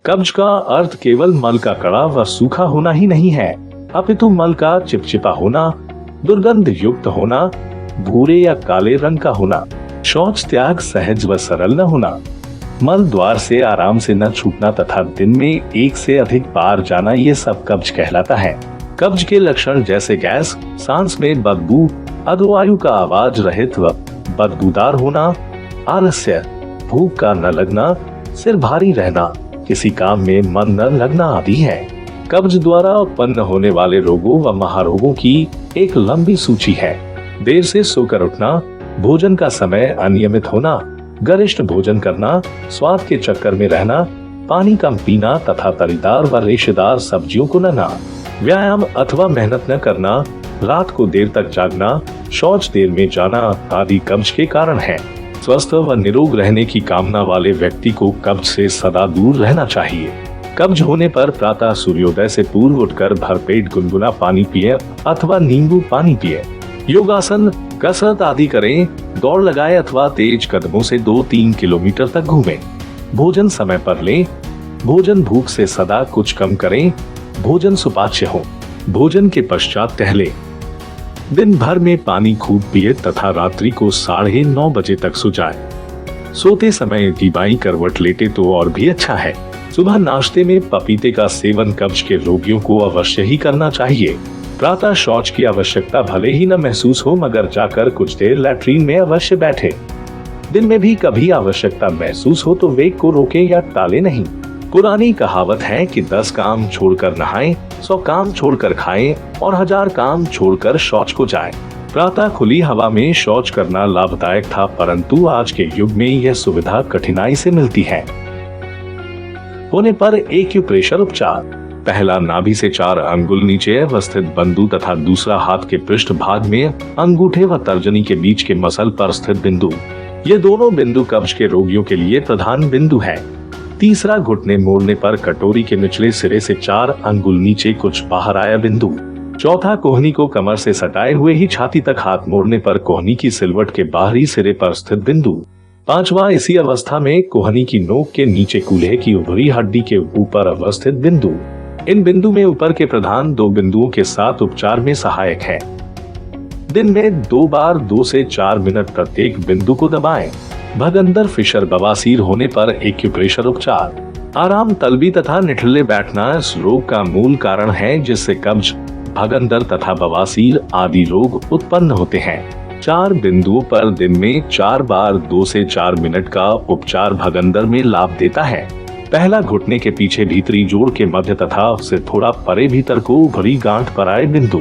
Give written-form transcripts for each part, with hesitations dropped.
कब्ज का अर्थ केवल मल का कड़ा व सूखा होना ही नहीं है, अपितु मल का चिपचिपा होना, दुर्गंध युक्त होना, भूरे या काले रंग का होना, शौच त्याग सहज व सरल न होना, मल द्वार से आराम से न छूटना तथा दिन में एक से अधिक बार जाना, ये सब कब्ज कहलाता है। कब्ज के लक्षण जैसे गैस, सांस में बदबू, अधोवायु का आवाज रहित व बदबूदार होना, आलस्य, भूख का न लगना, सिर भारी रहना, किसी काम में मन न लगना आदि है। कब्ज द्वारा उत्पन्न होने वाले रोगों व महारोगों की एक लंबी सूची है। देर से सोकर उठना, भोजन का समय अनियमित होना, गरिष्ठ भोजन करना, स्वाद के चक्कर में रहना, पानी कम पीना तथा तरीदार व रेशेदार सब्जियों को न खाना, व्यायाम अथवा मेहनत न करना, रात को देर तक जागना, शौच देर में जाना आदि कब्ज के कारण है। स्वस्थ व निरोग रहने की कामना वाले व्यक्ति को कब्ज से सदा दूर रहना चाहिए। कब्ज होने पर प्रातः सूर्योदय से पूर्व उठकर भरपेट गुनगुना पानी पिए अथवा नींबू पानी पिए, योगासन, कसरत आदि करें, दौड़ लगाए अथवा तेज कदमों से 2-3 किलोमीटर तक घूमें। भोजन समय पर लें, भोजन भूख से सदा कुछ कम करें, भोजन सुपाच्य हो, भोजन के पश्चात टहलें, दिन भर में पानी खूब पिए तथा रात्रि को 9:30 बजे तक सो जाए। सोते समय की बाईं करवट लेटे तो और भी अच्छा है। सुबह नाश्ते में पपीते का सेवन कब्ज के रोगियों को अवश्य ही करना चाहिए। प्रातः शौच की आवश्यकता भले ही न महसूस हो, मगर जाकर कुछ देर लैट्रीन में अवश्य बैठे। दिन में भी कभी आवश्यकता महसूस हो तो वेग को रोके या टाले नहीं। पुरानी कहावत है कि 10 काम छोड़कर नहाएं, 100 काम छोड़कर खाएं और 1000 काम छोड़कर शौच को जाएं। प्रातः खुली हवा में शौच करना लाभदायक था, परंतु आज के युग में यह सुविधा कठिनाई से मिलती है। होने पर एक्यूप्रेशर उपचार। पहला, नाभि से 4 अंगुल नीचे अवस्थित बिंदु तथा दूसरा हाथ के पृष्ठ भाग में अंगूठे व तर्जनी के बीच के मसल पर स्थित बिंदु। ये दोनों बिंदु कब्ज के रोगियों के लिए प्रधान बिंदु है। तीसरा, घुटने मोड़ने पर कटोरी के निचले सिरे से 4 अंगुल नीचे कुछ बाहर आया बिंदु। चौथा, कोहनी को कमर से सटाए हुए ही छाती तक हाथ मोड़ने पर कोहनी की सिलवट के बाहरी सिरे पर स्थित बिंदु। पांचवा, इसी अवस्था में कोहनी की नोक के नीचे कूल्हे की ऊपरी हड्डी के ऊपर अवस्थित बिंदु। इन बिंदु में ऊपर के प्रधान 2 बिंदुओं के साथ उपचार में सहायक है। दिन में 2 बार 2 से 4 मिनट प्रत्येक बिंदु को दबाएं। भगंदर फिशर बवासीर होने पर एक्यूप्रेशर उपचार। आराम, तलबी तथा निठल्ले बैठना इस रोग का मूल कारण है, जिससे कब्ज, भगंदर तथा बवासीर आदि रोग उत्पन्न होते हैं। 4 बिंदुओं पर दिन में 4 बार 2 से 4 मिनट का उपचार भगंदर में लाभ देता है। पहला, घुटने के पीछे भीतरी जोड़ के मध्य तथा उससे थोड़ा परे भीतर को उभरी गांठ पर आए बिंदु।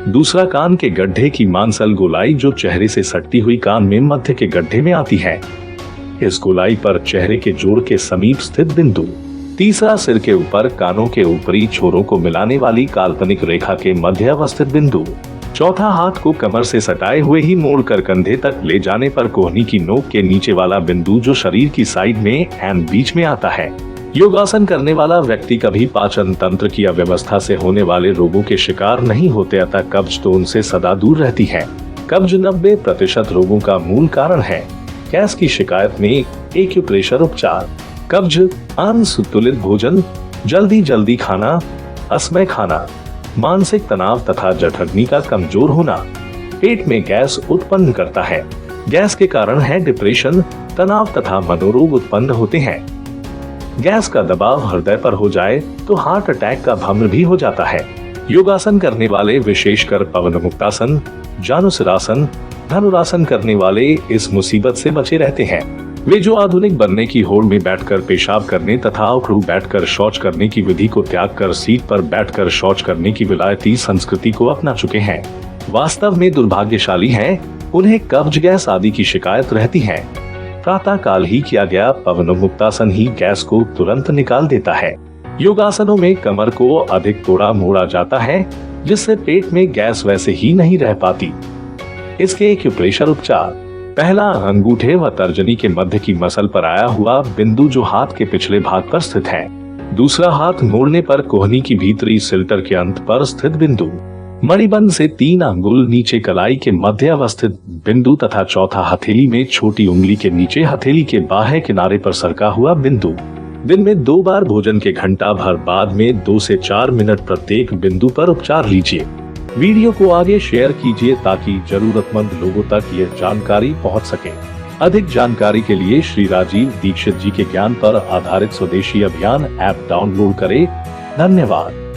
दूसरा, कान के गड्ढे की मांसल गोलाई जो चेहरे से सटती हुई कान में मध्य के गड्ढे में आती है, इस गोलाई पर चेहरे के जोड़ के समीप स्थित बिंदु। तीसरा, सिर के ऊपर कानों के ऊपरी छोरों को मिलाने वाली काल्पनिक रेखा के मध्य अवस्थित बिंदु। चौथा, हाथ को कमर से सटाए हुए ही मोड़कर कंधे तक ले जाने पर कोहनी की नोक के नीचे वाला बिंदु जो शरीर की साइड में एंड बीच में आता है। योगासन करने वाला व्यक्ति कभी पाचन तंत्र की अव्यवस्था से होने वाले रोगों के शिकार नहीं होते, अतः कब्ज तो उनसे सदा दूर रहती है। कब्ज 90% रोगों का मूल कारण है। गैस की शिकायत में एक्यूप्रेशर उपचार। कब्ज, अनसंतुलित भोजन, जल्दी खाना, असमय खाना, मानसिक तनाव तथा जठरग्नि का कमजोर होना पेट में गैस उत्पन्न करता है। गैस के कारण है डिप्रेशन, तनाव तथा मनोरोग उत्पन्न होते हैं। गैस का दबाव हृदय पर हो जाए तो हार्ट अटैक का भ्रम भी हो जाता है। योगासन करने वाले, विशेषकर पवन मुक्तासन, जानुसिरासन, धनुरासन करने वाले इस मुसीबत से बचे रहते हैं। वे जो आधुनिक बनने की होड़ में बैठकर पेशाब करने तथा उखड़ू बैठकर शौच करने की विधि को त्याग कर सीट पर बैठकर शौच करने की विलायती संस्कृति को अपना चुके हैं, वास्तव में दुर्भाग्यशाली हैं। उन्हें कब्ज, गैस आदि की शिकायत रहती है। प्रातः काल ही किया गया पवन मुक्तासन ही गैस को तुरंत निकाल देता है। योगासनों में कमर को अधिक तोड़ा मोड़ा जाता है, जिससे पेट में गैस वैसे ही नहीं रह पाती। इसके एक्यूप्रेशर उपचार। पहला, अंगूठे व तर्जनी के मध्य की मसल पर आया हुआ बिंदु जो हाथ के पिछले भाग पर स्थित है। दूसरा, हाथ मोड़ने पर कोहनी की भीतरी सिल्टर के अंत पर स्थित बिंदु। मणिबंध से 3 अंगुल नीचे कलाई के मध्य अवस्थित बिंदु तथा चौथा, हथेली में छोटी उंगली के नीचे हथेली के बाह्य किनारे पर सरका हुआ बिंदु। दिन में 2 बार भोजन के घंटा भर बाद में 2 से 4 मिनट प्रत्येक बिंदु पर उपचार लीजिए। वीडियो को आगे शेयर कीजिए ताकि जरूरतमंद लोगों तक ये जानकारी पहुंच सके। अधिक जानकारी के लिए श्री राजीव दीक्षित जी के ज्ञान पर आधारित स्वदेशी अभियान ऐप डाउनलोड करें। धन्यवाद।